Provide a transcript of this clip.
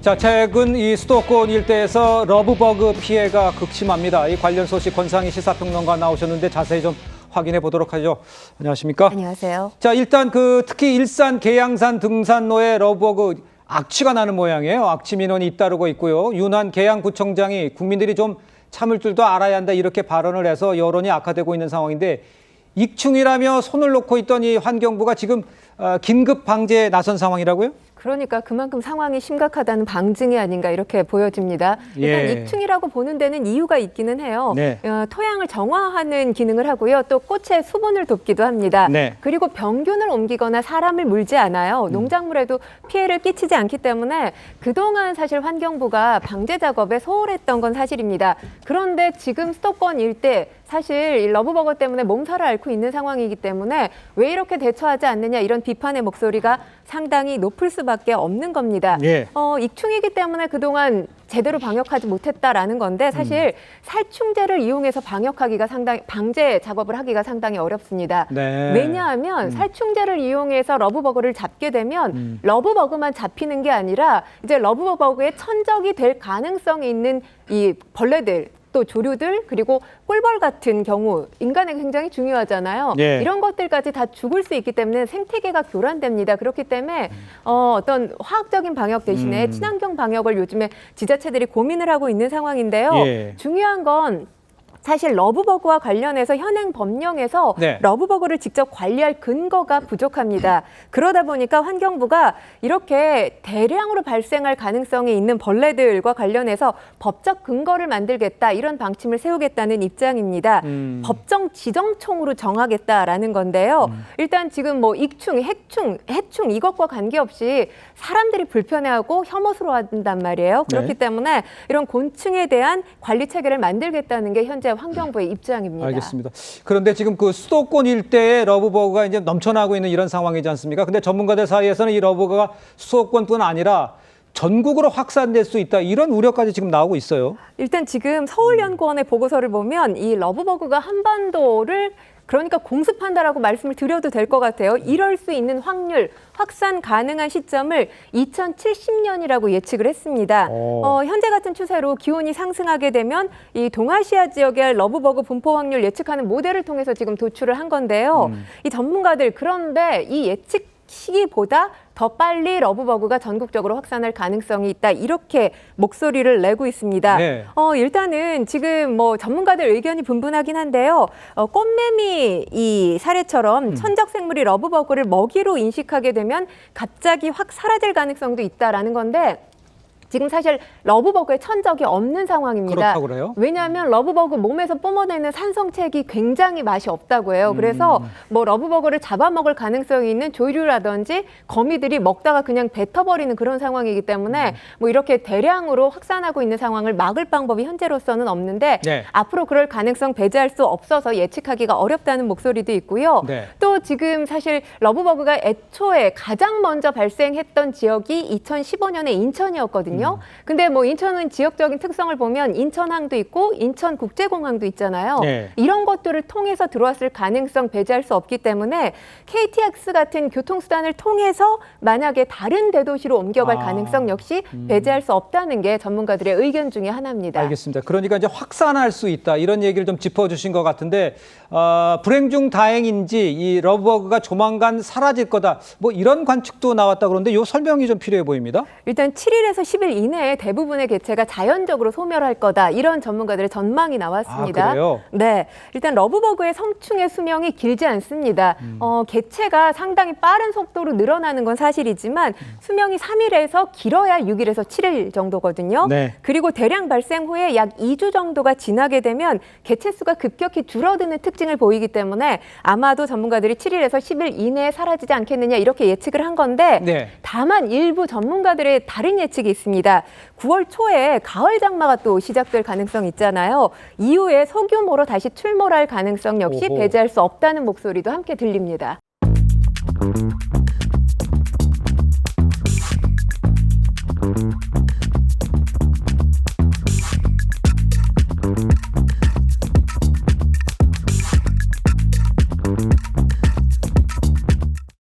자, 최근 이 수도권 일대에서 러브버그 피해가 극심합니다. 이 관련 소식 권상희 시사평론가 나오셨는데 자세히 좀 확인해 보도록 하죠. 안녕하십니까? 안녕하세요. 자, 일단 특히 일산 계양산 등산로에 러브버그 악취가 나는 모양이에요. 악취 민원이 잇따르고 있고요. 윤한 계양구청장이 국민들이 좀 참을 줄도 알아야 한다 이렇게 발언을 해서 여론이 악화되고 있는 상황인데 익충이라며 손을 놓고 있던 이 환경부가 지금 긴급 방제에 나선 상황이라고요? 그러니까 그만큼 상황이 심각하다는 방증이 아닌가 이렇게 보여집니다. 일단 익충이라고 보는 데는 이유가 있기는 해요. 네. 토양을 정화하는 기능을 하고요. 또 꽃의 수분을 돕기도 합니다. 네. 그리고 병균을 옮기거나 사람을 물지 않아요. 농작물에도 피해를 끼치지 않기 때문에 그동안 사실 환경부가 방제 작업에 소홀했던 건 사실입니다. 그런데 지금 수도권 일대 사실 이 러브버거 때문에 몸살을 앓고 있는 상황이기 때문에 왜 이렇게 대처하지 않느냐 이런 비판의 목소리가 상당히 높을 수밖에 없는 겁니다. 예. 익충이기 때문에 그동안 제대로 방역하지 못했다라는 건데 사실 살충제를 이용해서 방제 작업을 하기가 상당히 어렵습니다. 네. 왜냐하면 살충제를 이용해서 러브버거를 잡게 되면 러브버거만 잡히는 게 아니라 이제 러브버거의 천적이 될 가능성이 있는 이 벌레들 또 조류들 그리고 꿀벌 같은 경우 인간에게 굉장히 중요하잖아요. 예. 이런 것들까지 다 죽을 수 있기 때문에 생태계가 교란됩니다. 그렇기 때문에 어떤 화학적인 방역 대신에 친환경 방역을 요즘에 지자체들이 고민을 하고 있는 상황인데요. 예. 중요한 건 사실 러브버그와 관련해서 현행 법령에서 네. 러브버그를 직접 관리할 근거가 부족합니다. 그러다 보니까 환경부가 이렇게 대량으로 발생할 가능성이 있는 벌레들과 관련해서 법적 근거를 만들겠다 이런 방침을 세우겠다는 입장입니다. 법정 지정총으로 정하겠다라는 건데요. 일단 지금 뭐 익충, 해충 이것과 관계없이 사람들이 불편해하고 혐오스러워한단 말이에요. 그렇기 네. 때문에 이런 곤충에 대한 관리 체계를 만들겠다는 게 현재 환경부의 입장입니다. 알겠습니다. 그런데 지금 그 수도권 일대에 러브버그가 이제 넘쳐나고 있는 이런 상황이지 않습니까? 근데 전문가들 사이에서는 이 러브버그가 수도권뿐 아니라 전국으로 확산될 수 있다 이런 우려까지 지금 나오고 있어요. 일단 지금 서울연구원의 보고서를 보면 이 러브버그가 한반도를 그러니까 공습한다라고 말씀을 드려도 될 것 같아요. 이럴 수 있는 확률, 확산 가능한 시점을 2070년이라고 예측을 했습니다. 현재 같은 추세로 기온이 상승하게 되면 이 동아시아 지역의 러브버그 분포 확률 예측하는 모델을 통해서 지금 도출을 한 건데요. 이 전문가들 그런데 이 예측 시기보다 더 빨리 러브버그가 전국적으로 확산할 가능성이 있다. 이렇게 목소리를 내고 있습니다. 네. 일단은 지금 뭐 전문가들 의견이 분분하긴 한데요. 꽃매미 이 사례처럼 천적 생물이 러브버그를 먹이로 인식하게 되면 갑자기 확 사라질 가능성도 있다라는 건데 지금 사실 러브버그에 천적이 없는 상황입니다. 그렇다고 그래요? 왜냐하면 러브버그 몸에서 뿜어내는 산성책이 굉장히 맛이 없다고 해요. 그래서 뭐 러브버그를 잡아먹을 가능성이 있는 조류라든지 거미들이 먹다가 그냥 뱉어버리는 그런 상황이기 때문에 뭐 이렇게 대량으로 확산하고 있는 상황을 막을 방법이 현재로서는 없는데 네. 앞으로 그럴 가능성 배제할 수 없어서 예측하기가 어렵다는 목소리도 있고요. 네. 또 지금 사실 러브버그가 애초에 가장 먼저 발생했던 지역이 2015년에 인천이었거든요. 근데 뭐 인천은 지역적인 특성을 보면 인천항도 있고 인천국제공항도 있잖아요. 네. 이런 것들을 통해서 들어왔을 가능성 배제할 수 없기 때문에 KTX 같은 교통수단을 통해서 만약에 다른 대도시로 옮겨갈 가능성 역시 배제할 수 없다는 게 전문가들의 의견 중에 하나입니다. 알겠습니다. 그러니까 이제 확산할 수 있다 이런 얘기를 좀 짚어주신 것 같은데 불행 중 다행인지 이 러브버그가 조만간 사라질 거다 뭐 이런 관측도 나왔다 그러는데 이 설명이 좀 필요해 보입니다. 일단 7일에서 10일 이내에 대부분의 개체가 자연적으로 소멸할 거다. 이런 전문가들의 전망이 나왔습니다. 아, 그래요? 네, 일단 러브버그의 성충의 수명이 길지 않습니다. 개체가 상당히 빠른 속도로 늘어나는 건 사실이지만 수명이 3일에서 길어야 6일에서 7일 정도거든요. 네. 그리고 대량 발생 후에 약 2주 정도가 지나게 되면 개체 수가 급격히 줄어드는 특징을 보이기 때문에 아마도 전문가들이 7일에서 10일 이내에 사라지지 않겠느냐 이렇게 예측을 한 건데 네. 다만 일부 전문가들의 다른 예측이 있습니다. 9월 초에 가을 장마가 또 시작될 가능성이 있잖아요. 이후에 소규모로 다시 출몰할 가능성 역시 오호. 배제할 수 없다는 목소리도 함께 들립니다.